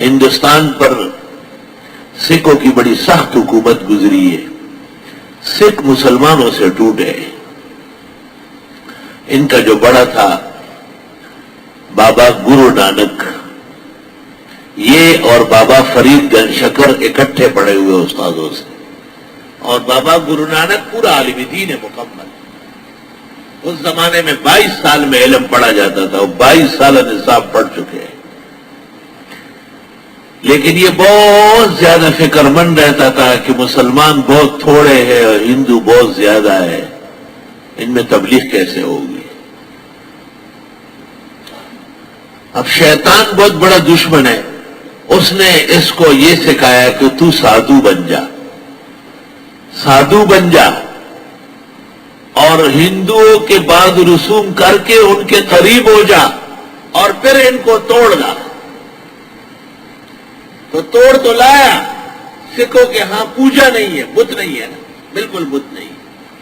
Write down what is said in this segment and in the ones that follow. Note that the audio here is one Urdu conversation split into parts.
ہندوستان پر سکھوں کی بڑی سخت حکومت گزری ہے، سکھ مسلمانوں سے ٹوٹے۔ ان کا جو بڑا تھا بابا گرو نانک، یہ اور بابا فرید گنج شکر اکٹھے پڑے ہوئے استادوں سے، اور بابا گرو نانک پورا عالم دین ہے مکمل۔ اس زمانے میں 22 سال میں علم پڑھا جاتا تھا، وہ 22 سال نصاب پڑھ چکے ہیں، لیکن یہ بہت زیادہ فکر مند رہتا تھا کہ مسلمان بہت تھوڑے ہیں اور ہندو بہت زیادہ ہے، ان میں تبلیغ کیسے ہوگی۔ اب شیطان بہت بڑا دشمن ہے، اس نے اس کو یہ سکھایا کہ تو سادھو بن جا، سادھو بن جا، اور ہندوؤں کے بعد رسوم کر کے ان کے قریب ہو جا، اور پھر ان کو توڑ لا۔ تو توڑ تو لایا، سکھوں کے ہاں پوجا نہیں ہے، بت نہیں ہے نا، بالکل بت نہیں،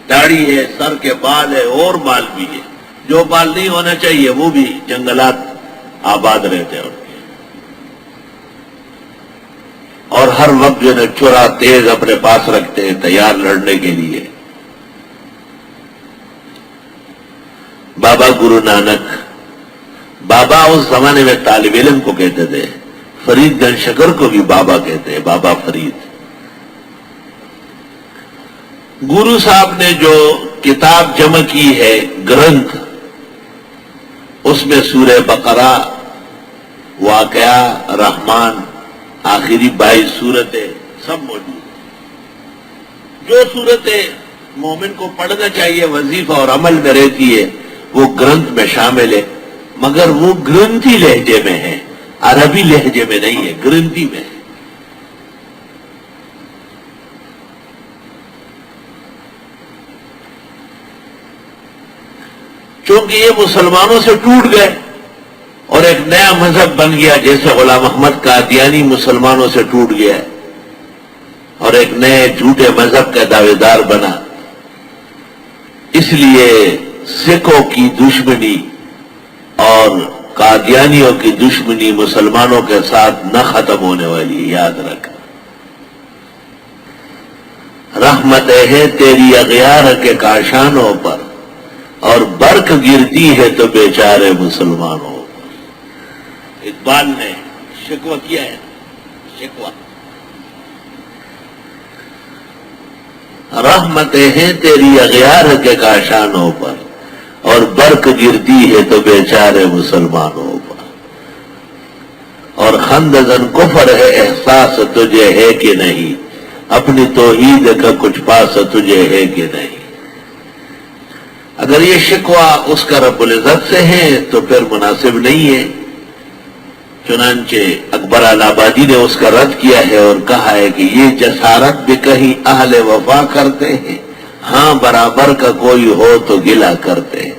داڑھی ہے، سر کے بال ہے، اور بال بھی ہے، جو بال نہیں ہونا چاہیے وہ بھی جنگلات آباد رہتے ہیں ان کے، اور ہر وقت جو ہے چورا تیز اپنے پاس رکھتے ہیں تیار لڑنے کے لیے۔ بابا گرو نانک، بابا اس زمانے میں طالب علم کو کہتے تھے، فرید گنج شکر کو بھی بابا کہتے ہیں، بابا فرید۔ گرو صاحب نے جو کتاب جمع کی ہے گرنتھ، اس میں سورہ بقرہ، واقعہ، رحمان، آخری 22 صورتیں سب موجود ہیں۔ جو صورتیں مومن کو پڑھنا چاہیے وظیفہ اور عمل میں رہتی ہے وہ گرنتھ میں شامل ہے، مگر وہ گرنتھی لہجے میں ہے، عربی لہجے میں نہیں ہے، گرنتھی میں ہے۔ چونکہ یہ مسلمانوں سے ٹوٹ گئے اور ایک نیا مذہب بن گیا، جیسے غلام احمد قادیانی مسلمانوں سے ٹوٹ گیا اور ایک نئے جھوٹے مذہب کا دعوے دار بنا، اس لیے سکھوں کی دشمنی اور قادیانیوں کی دشمنی مسلمانوں کے ساتھ نہ ختم ہونے والی، یاد رکھ۔ رحمتیں ہیں تیری اغیار کے کاشانوں پر، اور برق گرتی ہے تو بیچارے مسلمانوں پر۔ اقبال نے شکوہ کیا ہے، شکوہ۔ رحمتیں ہیں تیری اغیار کے کاشانوں پر، اور برق گرتی ہے تو بیچارے مسلمانوں پر، اور خندزن کفر ہے احساس تجھے ہے کہ نہیں، اپنی توحید کا کچھ پاس تجھے ہے کہ نہیں۔ اگر یہ شکوہ اس کا رب العزت سے ہے تو پھر مناسب نہیں ہے، چنانچہ اکبر آبادی نے اس کا رد کیا ہے اور کہا ہے کہ یہ جسارت بھی کہیں اہل وفا کرتے ہیں، ہاں برابر کا کوئی ہو تو گلہ کرتے ہیں۔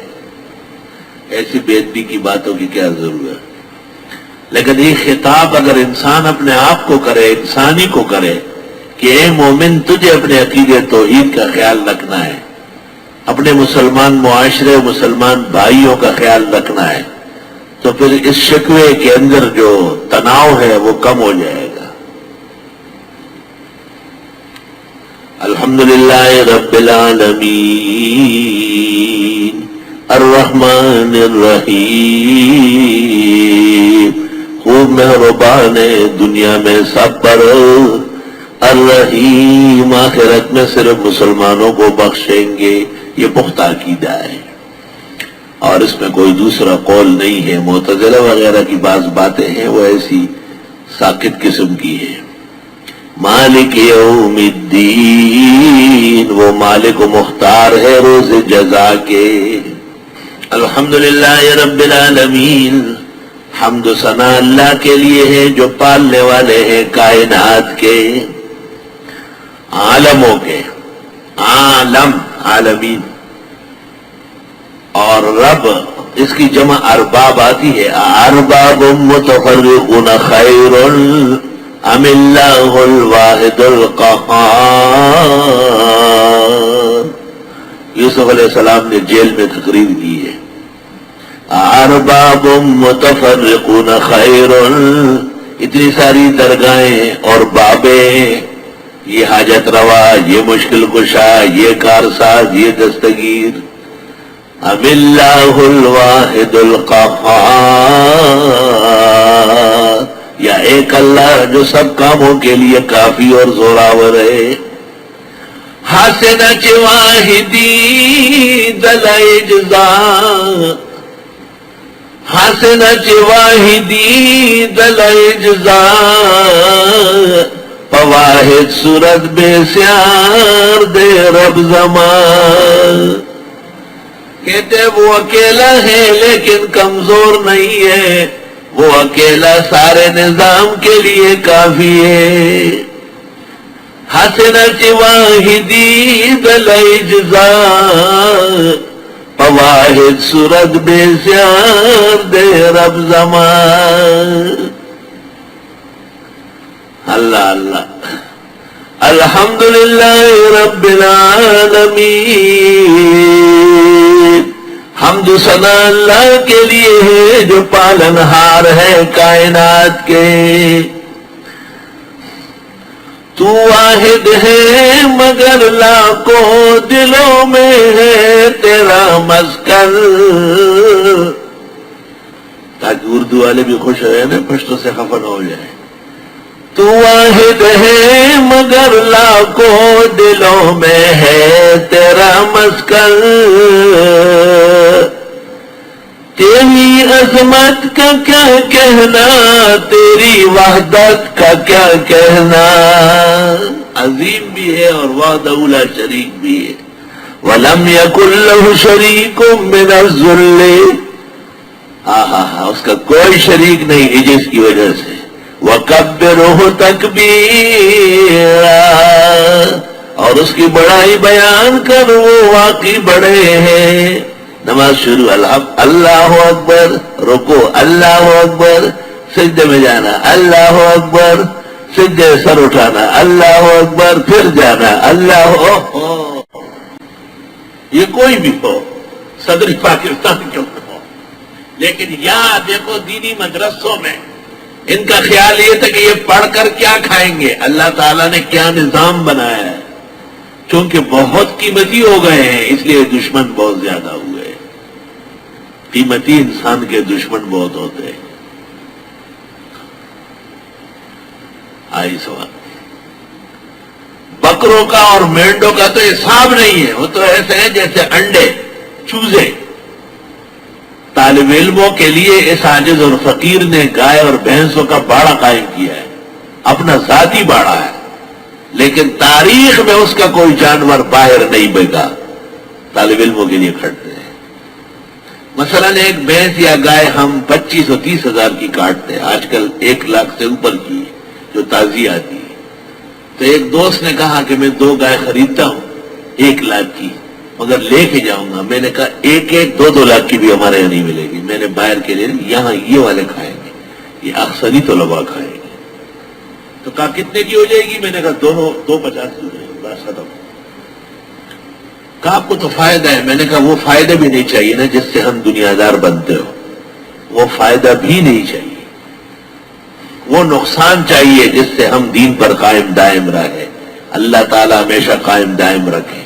ایسی بے ادبی کی باتوں کی کیا ضرورت؟ لیکن یہ خطاب اگر انسان اپنے آپ کو کرے، انسانی کو کرے کہ اے مومن تجھے اپنے عقیدے توحید کا خیال رکھنا ہے، اپنے مسلمان معاشرے مسلمان بھائیوں کا خیال رکھنا ہے، تو پھر اس شکوے کے اندر جو تناؤ ہے وہ کم ہو جائے گا۔ الحمدللہ رب العالمین الرحمن الرحیم، خوب مہربان دنیا میں سب پر، الرحیم آخرت میں صرف مسلمانوں کو بخشیں گے، یہ پختہ عقیدہ ہے اور اس میں کوئی دوسرا قول نہیں ہے۔ معتزلہ وغیرہ کی بعض باتیں ہیں وہ ایسی ساکت قسم کی ہیں۔ مالک یوم الدین، وہ مالک و مختار ہے روز جزا کے۔ الحمدللہ رب العالمین، حمد و ثنا اللہ کے لیے ہے جو پالنے والے ہیں کائنات کے، عالموں کے، عالم عالمین، اور رب اس کی جمع ارباب آتی ہے، ارباب متفرقون خیر ام اللہ الواحد القہار۔ یوسف علیہ السلام نے جیل میں تقریر کی ہے، ارباب متفرقون خیر، اتنی ساری درگاہیں اور بابیں، یہ حاجت روا، یہ مشکل کشا، یہ کارساز، یہ دستگیر. ام اللہ الواحد القہار، یا ایک اللہ جو سب کاموں کے لیے کافی اور زوراور ہے. حسنت واحدی دل اجزا، حسنت واحدی دل اجزا، فواحد صورت بے سیار دے رب زمان. کہتے وہ اکیلا ہے لیکن کمزور نہیں ہے، وہ اکیلا سارے نظام کے لیے کافی ہے. حسنت واحدی دل اجزا، فواحد صورت بے سیار دے رب زمان. اللہ اللہ. الحمدللہ رب العالمین، حمد و ثنا اللہ کے لیے ہے جو پالنہار ہے کائنات کے. تو واحد ہے مگر لاکھوں دلوں میں ہے تیرا مسکن. تاکہ اردو والے بھی خوش ہوئے نا، پشتوں سے خفا نہ ہو جائے. تو واحد ہے مگر لاکھوں دلوں میں ہے تیرا مسکن. تیری عظمت کا کیا کہنا، تیری وحدت کا کیا کہنا. عظیم بھی ہے اور وحدہ لا شریک بھی ہے. وَلَمْ يَكُنْ لَهُ شَرِيكٌ مِّنَ الذُّلِّ، اس کا کوئی شریک نہیں عجز کی وجہ سے. وَكَبِّرْهُ تَكْبِيرًا، اور اس کی بڑائی بیان کر، وہ واقعی بڑے ہیں. نماز شروع، اللہ اکبر، رکو اللہ اکبر، سجدے میں جانا اللہ اکبر، سجدے سر اٹھانا اللہ اکبر، پھر جانا اللہ. یہ کوئی بھی ہو، صدر پاکستان کیوں نہ ہو، لیکن یہاں دیکھو دینی مدرسوں میں ان کا خیال یہ تھا کہ یہ پڑھ کر کیا کھائیں گے. اللہ تعالیٰ نے کیا نظام بنایا ہے. چونکہ بہت قیمتی ہو گئے ہیں اس لیے دشمن بہت زیادہ ہوئے. قیمتی انسان کے دشمن بہت ہوتے ہیں. آئی سوال. بکروں کا اور مینڈوں کا تو حساب نہیں ہے، وہ تو ایسے ہیں جیسے انڈے، چوزے. طالب علموں کے لیے اس عاجز اور فقیر نے گائے اور بھینسوں کا باڑہ قائم کیا ہے، اپنا ذاتی باڑہ ہے، لیکن تاریخ میں اس کا کوئی جانور باہر نہیں بکا. طالب علموں کے لیے کھڑتے ہیں. مثلا ایک بھینس یا گائے ہم 25 اور 30 ہزار کی کاٹتے ہیں، آج کل 1 لاکھ سے اوپر کی جو تازی آتی ہے. تو ایک دوست نے کہا کہ میں 2 گائے خریدتا ہوں 1 لاکھ کی، مگر لے کے جاؤں گا. میں نے کہا 2 لاکھ کی بھی ہمارے یہاں نہیں ملے گی. میں نے باہر کے لیے یہاں یہ والے کھائیں گے، یہ اکثری طلباء کھائیں گے. تو کہا کتنے کی ہو جائے گی؟ میں نے کہا 250 کی ہو جائے گی، بس ختم. کہا آپ کو تو فائدہ ہے. میں نے کہا وہ فائدہ بھی نہیں چاہیے نا جس سے ہم دنیا دار بنتے ہو، وہ فائدہ بھی نہیں چاہیے. وہ نقصان چاہیے جس سے ہم دین پر قائم دائم رہے. اللہ تعالیٰ ہمیشہ قائم دائم رکھے.